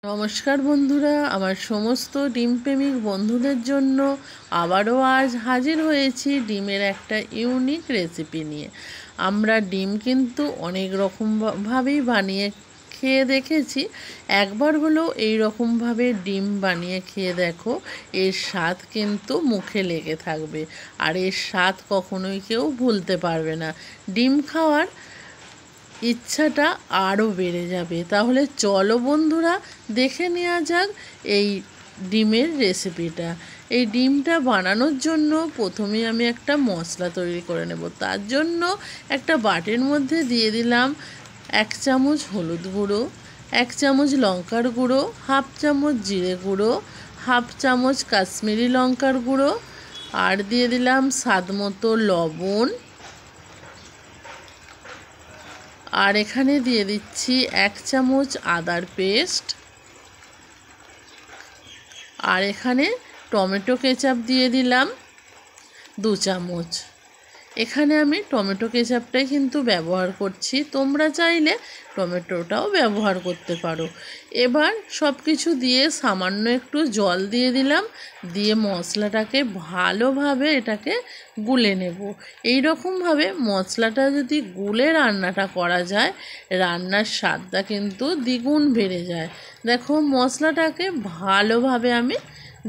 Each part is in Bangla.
নমস্কার বন্ধুরা, আমার সমস্ত ডিমপ্রেমিক বন্ধুদের জন্য আবারও আজ হাজির হয়েছি ডিমের একটা ইউনিক রেসিপি নিয়ে। আমরা ডিম কিন্তু অনেক রকমভাবেই বানিয়ে খেয়ে দেখেছি। একবার হলেও এই রকমভাবে ডিম বানিয়ে খেয়ে দেখো, এর স্বাদ কিন্তু মুখে লেগে থাকবে আর এর স্বাদ কখনোই কেউ ভুলতে পারবে না। ডিম খাওয়ার ইচ্ছাটা আরও বেড়ে যাবে। তাহলে চলো বন্ধুরা, দেখে নেওয়া যাক এই ডিমের রেসিপিটা। এই ডিমটা বানানোর জন্য প্রথমে আমি একটা মশলা তৈরি করে নেব। তার জন্য একটা বাটির মধ্যে দিয়ে দিলাম 1 চামচ হলুদ গুঁড়ো, 1 চামচ লঙ্কার গুঁড়ো, হাফ চামচ জিরে গুঁড়ো, হাফ চামচ কাশ্মীরি লঙ্কার গুঁড়ো, আর দিয়ে দিলাম স্বাদ মতো লবণ, আর এখানে দিয়ে দিচ্ছি 1 চামচ আদার পেস্ট, আর এখানে টমেটো কেচাপ দিয়ে দিলাম 2 চামচ। এখানে আমি টমেটো কেচাপটাই কিন্তু ব্যবহার করছি, তোমরা চাইলে টমেটোটাও ব্যবহার করতে পারো। এবার সব কিছু দিয়ে সামান্য একটু জল দিয়ে দিলাম, দিয়ে মশলাটাকে ভালোভাবে এটাকে গুলে নেব। এই রকমভাবে মশলাটা যদি গুলে রান্নাটা করা যায়, রান্নার স্বাদটা কিন্তু দ্বিগুণ বেড়ে যায়। দেখো মশলাটাকে ভালোভাবে আমি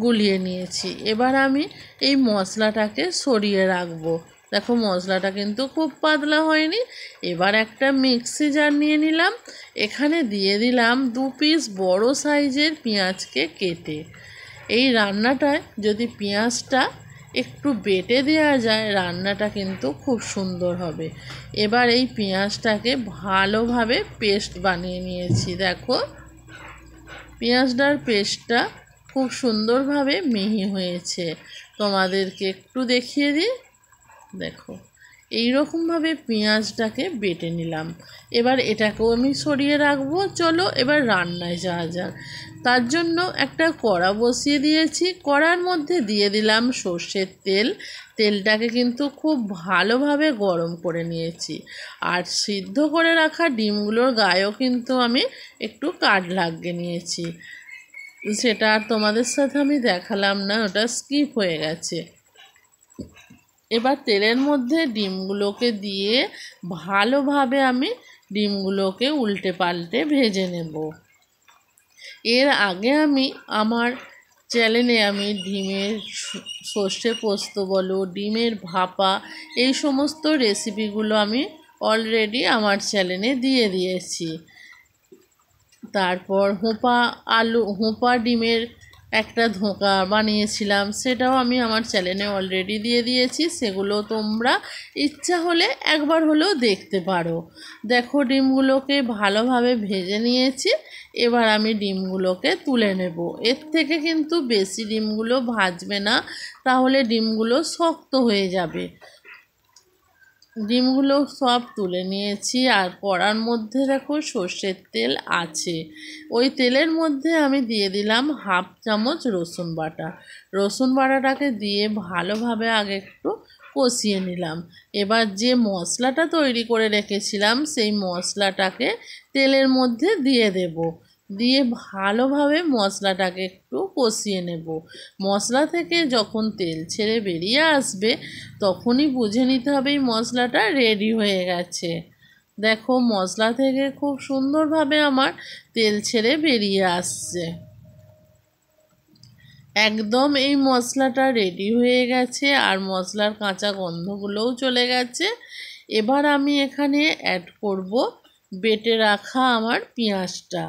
গুলিয়ে নিয়েছি। এবার আমি এই মশলাটাকে সরিয়ে রাখবো। দেখো মশলাটা কিন্তু খুব পাতলা হয়নি। এবার একটা মিক্সি জার নিয়ে নিলাম, এখানে দিয়ে দিলাম 2 পিস বড় সাইজের পেঁয়াজকে কেটে। এই রান্নাটায় যদি পেঁয়াজটা একটু বেটে দেওয়া যায়, রান্নাটা কিন্তু খুব সুন্দর হবে। এবার এই পেঁয়াজটাকে ভালোভাবে পেস্ট বানিয়ে নিয়েছি। দেখো পেঁয়াজটার পেস্টটা খুব সুন্দরভাবে মিহি হয়েছে। তোমাদেরকে একটু দেখিয়ে দিই, দেখো এই রকমভাবে পেঁয়াজটাকে বেটে নিলাম। এবার এটাকেও আমি সরিয়ে রাখবো। চলো এবার রান্নায় যাওয়া যাক। তার জন্য একটা কড়া বসিয়ে দিয়েছি, কড়ার মধ্যে দিয়ে দিলাম সর্ষের তেল। তেলটাকে কিন্তু খুব ভালোভাবে গরম করে নিয়েছি, আর সিদ্ধ করে রাখা ডিমগুলোর গায়েও কিন্তু আমি একটু কাট লাগিয়ে নিয়েছি। সেটা আর তোমাদের সাথে আমি দেখালাম না, ওটা স্কিপ হয়ে গেছে। এবার তেলের মধ্যে ডিমগুলোকে দিয়ে ভালোভাবে আমি ডিমগুলোকে উল্টে পাল্টে ভেজে নেব। এর আগে আমি আমার চ্যানেলে আমি ডিমের সর্ষে পোস্ত বলো, ডিমের ভাপা, এই সমস্ত রেসিপিগুলো আমি অলরেডি আমার চ্যানেলে দিয়ে দিয়েছি। তারপর হোঁপা ডিমের একটা ধোঁকা বানিয়েছিলাম, সেটাও আমি আমার চ্যানেলে অলরেডি দিয়ে দিয়েছি। সেগুলো তোমরা ইচ্ছা হলে একবার হলেও দেখতে পারো। দেখো ডিমগুলোকে ভালোভাবে ভেজে নিয়েছি। এবার আমি ডিমগুলোকে তুলে নেব। এর থেকে কিন্তু বেশি ডিমগুলো ভাজবে না, তাহলে ডিমগুলো শক্ত হয়ে যাবে। ডিমগুলো সব তুলে নিয়েছি, আর কড়ার মধ্যে দেখো সর্ষের তেল আছে। ওই তেলের মধ্যে আমি দিয়ে দিলাম হাফ চামচ রসুন বাটা। রসুন বাটাটাকে দিয়ে ভালোভাবে আগে একটু কষিয়ে নিলাম। এবার যে মশলাটা তৈরি করে রেখেছিলাম, সেই মশলাটাকে তেলের মধ্যে দিয়ে দেব। দিয়ে ভালোভাবে মশলাটাকে একটু কষিয়ে নেব। মশলা থেকে যখন তেল ছেড়ে বেরিয়ে আসবে, তখনই বুঝে নিতে হবে এই মশলাটা রেডি হয়ে গেছে। দেখো মশলা থেকে খুব সুন্দরভাবে আমার তেল ছেড়ে বেরিয়ে আসছে। একদম এই মশলাটা রেডি হয়ে গেছে, আর মশলার কাঁচা গন্ধগুলোও চলে গেছে। এবার আমি এখানে অ্যাড করব বেটে রাখা আমার পেঁয়াজটা।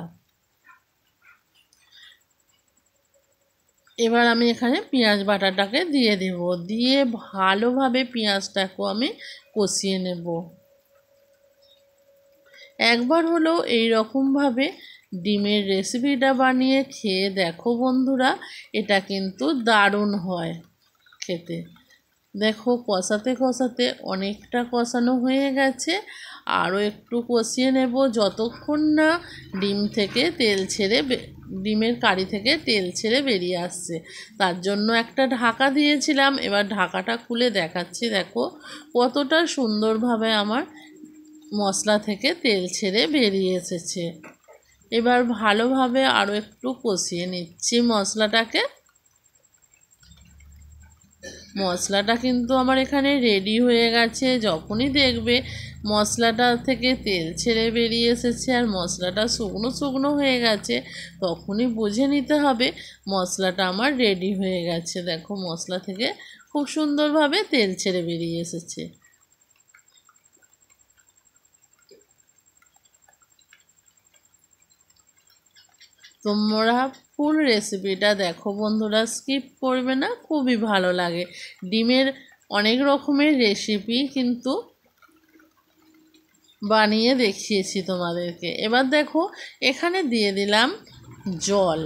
এবার আমি এখানে পেঁয়াজ বাটাটাকে দিয়ে দেব, দিয়ে ভালোভাবে পেঁয়াজটাকেও আমি কষিয়ে নেব। একবার হলেও এই রকমভাবে ডিমের রেসিপিটা বানিয়ে খেয়ে দেখো বন্ধুরা, এটা কিন্তু দারুণ হয় খেতে। দেখো কষাতে কষাতে অনেকটা কষানো হয়ে গেছে, আরও একটু কষিয়ে নেব যতক্ষণ না ডিমের কারি থেকে তেল ছেড়ে বেরিয়ে আসছে। তার জন্য একটা ঢাকা দিয়েছিলাম। এবার ঢাকাটা খুলে দেখাচ্ছি, দেখো কতটা সুন্দরভাবে আমার মশলা থেকে তেল ছেড়ে বেরিয়ে এসেছে। এবার ভালোভাবে আরও একটু কষিয়ে নিচ্ছি মশলাটাকে। মশলাটা কিন্তু আমার এখানে রেডি হয়ে গেছে। যখনই দেখবে মশলাটা থেকে তেল ছেড়ে বেরিয়ে এসেছে আর মশলাটা শুকনো শুকনো হয়ে গেছে, তখনই বুঝে নিতে হবে মশলাটা আমার রেডি হয়ে গেছে। দেখো মশলা থেকে খুব সুন্দরভাবে তেল ছেড়ে বেরিয়ে এসেছে। তোমরা ফুল রেসিপিটা দেখো বন্ধুরা, স্কিপ করবে না, খুবই ভালো লাগে। ডিমের অনেক রকমের রেসিপি কিন্তু বানিয়ে দেখিয়েছি তোমাদেরকে। এবার দেখো এখানে দিয়ে দিলাম জল।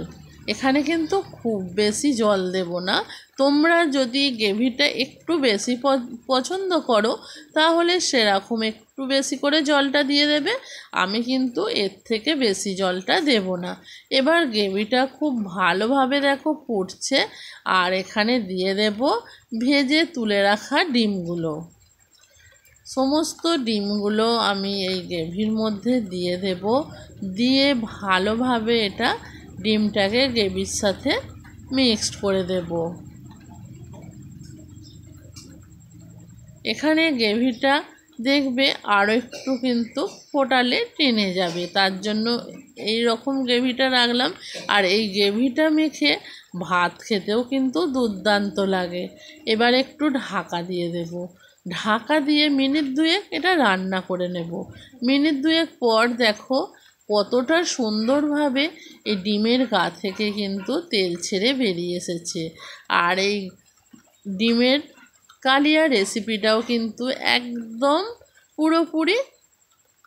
এখানে কিন্তু খুব বেশি জল দেব না। তোমরা যদি গ্রেভিটা একটু বেশি পছন্দ করো তাহলে সেরকম একটু বেশি করে জলটা দিয়ে দেবে। আমি কিন্তু এর থেকে বেশি জলটা দেব না। এবার গ্রেভিটা খুব ভালোভাবে দেখো ফুটছে, আর এখানে দিয়ে দেব ভেজে তুলে রাখা ডিমগুলো। সমস্ত ডিমগুলো আমি এই গ্রেভির মধ্যে দিয়ে দেব, দিয়ে ভালোভাবে এটা ডিমটাকে গ্রেভির সাথে মিক্সড করে দেব। এখানে গ্রেভিটা দেখবে আরও একটু কিন্তু ফোটালে টেনে যাবে, তার জন্য এই রকম গ্রেভিটা রাখলাম। আর এই গ্রেভিটা মেখে ভাত খেতেও কিন্তু দুর্দান্ত লাগে। এবার একটু ঢাকা দিয়ে দেব। ঢাকা দিয়ে মিনিট দুয়েক এটা রান্না করে নেব। মিনিট দুয়েক পর দেখো কতটা সুন্দরভাবে এই ডিমের গা থেকে কিন্তু তেল ছেড়ে বেরিয়ে এসেছে। আর এই ডিমের কালিয়া রেসিপিটাও কিন্তু একদম পুরোপুরি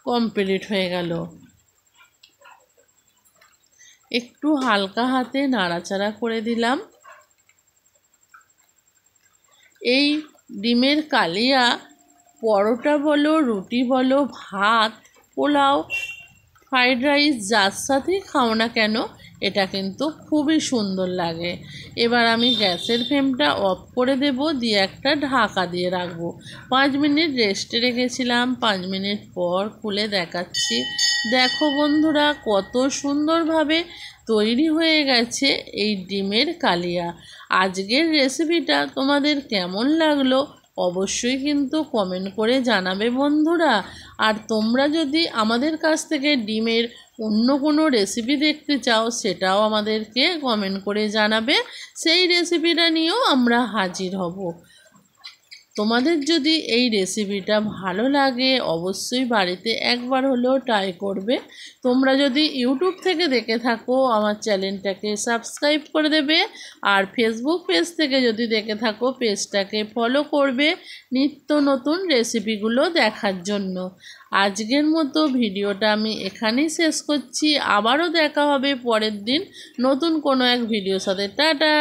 কমপ্লিট হয়ে গেল। একটু হালকা হাতে নাড়াচাড়া করে দিলাম। এই ডিমের কালিয়া পরোটা বলো, রুটি বলো, ভাত, পোলাও, ফ্রাইড রাইস যার সাথেই খাও না কেন এটা কিন্তু খুবই সুন্দর লাগে। এবার আমি গ্যাসের ফ্লেমটা অফ করে দেব, দিয়ে একটা ঢাকা দিয়ে রাখবো। 5 মিনিট রেস্টে রেখেছিলাম। 5 মিনিট পর খুলে দেখাচ্ছি। দেখো বন্ধুরা কত সুন্দরভাবে তৈরি হয়ে গেছে এই ডিমের কালিয়া। আজকের রেসিপিটা তোমাদের কেমন লাগলো অবশ্যই কিন্তু কমেন্ট করে জানাবে বন্ধুরা। আর তোমরা যদি আমাদের কাছ থেকে ডিমের অন্য কোনো রেসিপি দেখতে চাও সেটাও আমাদেরকে কমেন্ট করে জানাবে, সেই রেসিপিটা নিয়েও আমরা হাজির হব। তোমাদের যদি এই রেসিপিটা ভালো লাগে অবশ্যই বাড়িতে একবার হলেও ট্রাই করবে। তোমরা যদি ইউটিউব থেকে দেখে থাকো আমার চ্যানেলটাকে সাবস্ক্রাইব করে দেবে, আর ফেসবুক পেজ থেকে যদি দেখে থাকো পেজটাকে ফলো করবে নিত্য নতুন রেসিপিগুলো দেখার জন্য। আজকের মতো ভিডিওটা আমি এখানেই শেষ করছি। আবারও দেখা হবে পরের দিন নতুন কোনো এক ভিডিওর সাথে। টাটা।